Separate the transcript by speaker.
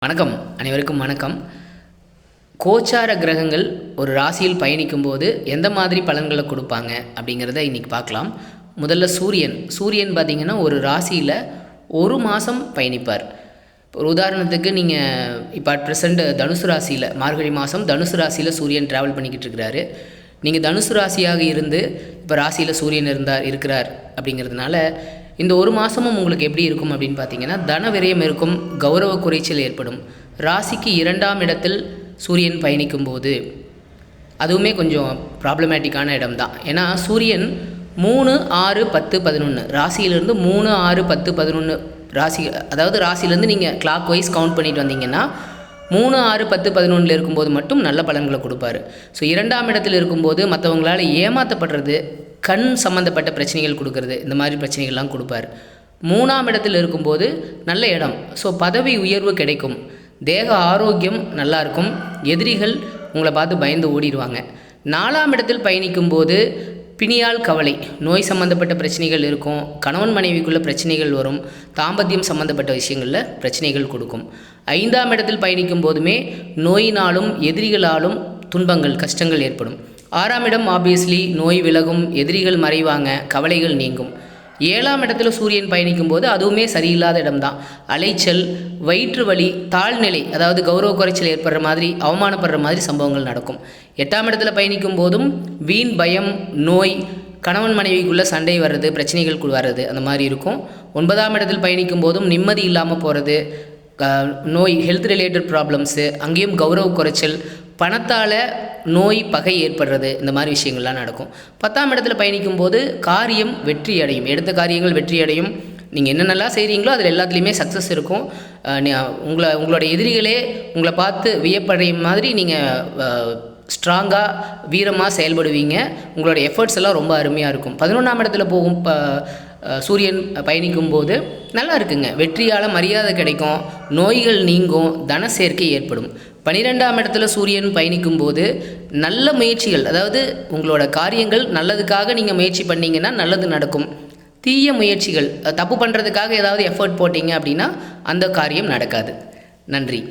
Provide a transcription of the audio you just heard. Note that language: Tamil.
Speaker 1: வணக்கம், அனைவருக்கும் வணக்கம். கோச்சார கிரகங்கள் ஒரு ராசியில் பயணிக்கும்போது எந்த மாதிரி பலன்களை கொடுப்பாங்க அப்படிங்கிறத இன்றைக்கி பார்க்கலாம். முதல்ல சூரியன் பார்த்திங்கன்னா ஒரு ராசியில் ஒரு மாதம் பயணிப்பார். ஒரு உதாரணத்துக்கு நீங்கள் இப்போ அட் ப்ரெசண்ட் தனுசு ராசியில் மார்கழி மாதம் தனுசு ராசியில் சூரியன் ட்ராவல் பண்ணிக்கிட்டு இருக்கிறாரு. நீங்கள் தனுசு ராசியாக இருந்து இப்போ ராசியில் சூரியன் இருக்கிறார் அப்படிங்கிறதுனால இந்த ஒரு மாதமும் உங்களுக்கு எப்படி இருக்கும் அப்படின்னு பார்த்தீங்கன்னா, தன விரயம் இருக்கும், கௌரவ குறைச்சல் ஏற்படும். ராசிக்கு 2ஆம் இடத்தில் சூரியன் பயணிக்கும் போது அதுவுமே கொஞ்சம் ப்ராப்ளமேட்டிக்கான இடம் தான். ஏன்னா சூரியன் 3, 6, 10, 11 ராசியிலேருந்து 3, 6, 10, 11 ராசி, அதாவது ராசியிலேருந்து நீங்கள் கிளாக் வைஸ் கவுண்ட் பண்ணிட்டு வந்தீங்கன்னா 3, 6, 10, 11 இருக்கும்போது மட்டும் நல்ல பலன்களை கொடுப்பாரு. ஸோ 2ஆம் இடத்தில் இருக்கும்போது மற்றவங்களால் ஏமாற்றப்படுறது, கண் சம்மந்தப்பட்ட பிரச்சனைகள் கொடுக்கறது, இந்த மாதிரி பிரச்சனைகள்லாம் கொடுப்பார். 3ஆம் இடத்தில் இருக்கும்போது நல்ல இடம், ஸோ பதவி உயர்வு கிடைக்கும், தேக ஆரோக்கியம் நல்லாயிருக்கும், எதிரிகள் உங்களை பார்த்து பயந்து ஓடிடுவாங்க. 4ஆம் இடத்தில் பயணிக்கும் போது பிணியால் கவலை, நோய் சம்மந்தப்பட்ட பிரச்சனைகள் இருக்கும், கணவன் மனைவிக்குள்ள பிரச்சனைகள் வரும், தாம்பத்தியம் சம்மந்தப்பட்ட விஷயங்களில் பிரச்சனைகள் கொடுக்கும். 5ஆம் இடத்தில் பயணிக்கும் போதுமே நோயினாலும் எதிரிகளாலும் துன்பங்கள் கஷ்டங்கள் ஏற்படும். 6ஆம் இடம் ஆப்வியஸ்லி நோய் விலகும், எதிரிகள் மறைவாங்க, கவலைகள் நீங்கும். 7ஆம் இடத்துல சூரியன் பயணிக்கும் போது அதுவுமே சரியில்லாத இடம்தான். அலைச்சல், வயிற்று வலி, தாழ்நிலை, அதாவது கௌரவ குறைச்சல் ஏற்படுற மாதிரி, அவமானப்படுற மாதிரி சம்பவங்கள் நடக்கும். 8ஆம் இடத்துல பயணிக்கும் போதும் வீண் பயம், நோய், கணவன் மனைவிக்குள்ளே சண்டை வர்றது, பிரச்சனைகள் வர்றது, அந்த மாதிரி இருக்கும். 9ஆம் இடத்தில் பயணிக்கும் போதும் நிம்மதி இல்லாமல் போகிறது, நோய், ஹெல்த் ரிலேட்டட் ப்ராப்ளம்ஸு, அங்கேயும் கௌரவ குறைச்சல், பணத்தால் நோய் பகை ஏற்படுறது, இந்த மாதிரி விஷயங்கள்லாம் நடக்கும். 10ஆம் இடத்துல பயணிக்கும் போது காரியம் வெற்றி அடையும், எடுத்த காரியங்கள் வெற்றி அடையும். நீங்கள் என்னென்னலாம் செய்கிறீங்களோ அதில் எல்லாத்துலேயுமே சக்ஸஸ் இருக்கும். உங்களோட எதிரிகளே உங்களை பார்த்து வியப்படையும் மாதிரி நீங்கள் ஸ்ட்ராங்காக வீரமாக செயல்படுவீங்க. உங்களோட எஃபர்ட்ஸ் எல்லாம் ரொம்ப அருமையாக இருக்கும். 11ஆம் இடத்துல போகும் சூரியன் பயணிக்கும் போது நல்லா இருக்குங்க, வெற்றியால் மரியாதை கிடைக்கும், நோய்கள் நீங்கும், தன சேர்க்கை ஏற்படும். 12ஆம் இடத்துல சூரியன் பயணிக்கும் போது நல்ல முயற்சிகள், அதாவது உங்களோட காரியங்கள் நல்லதுக்காக நீங்கள் முயற்சி பண்ணிங்கன்னா நல்லது நடக்கும். தீய முயற்சிகள், தப்பு பண்ணுறதுக்காக ஏதாவது எஃபர்ட் போட்டிங்க அப்படின்னா அந்த காரியம் நடக்காது. நன்றி.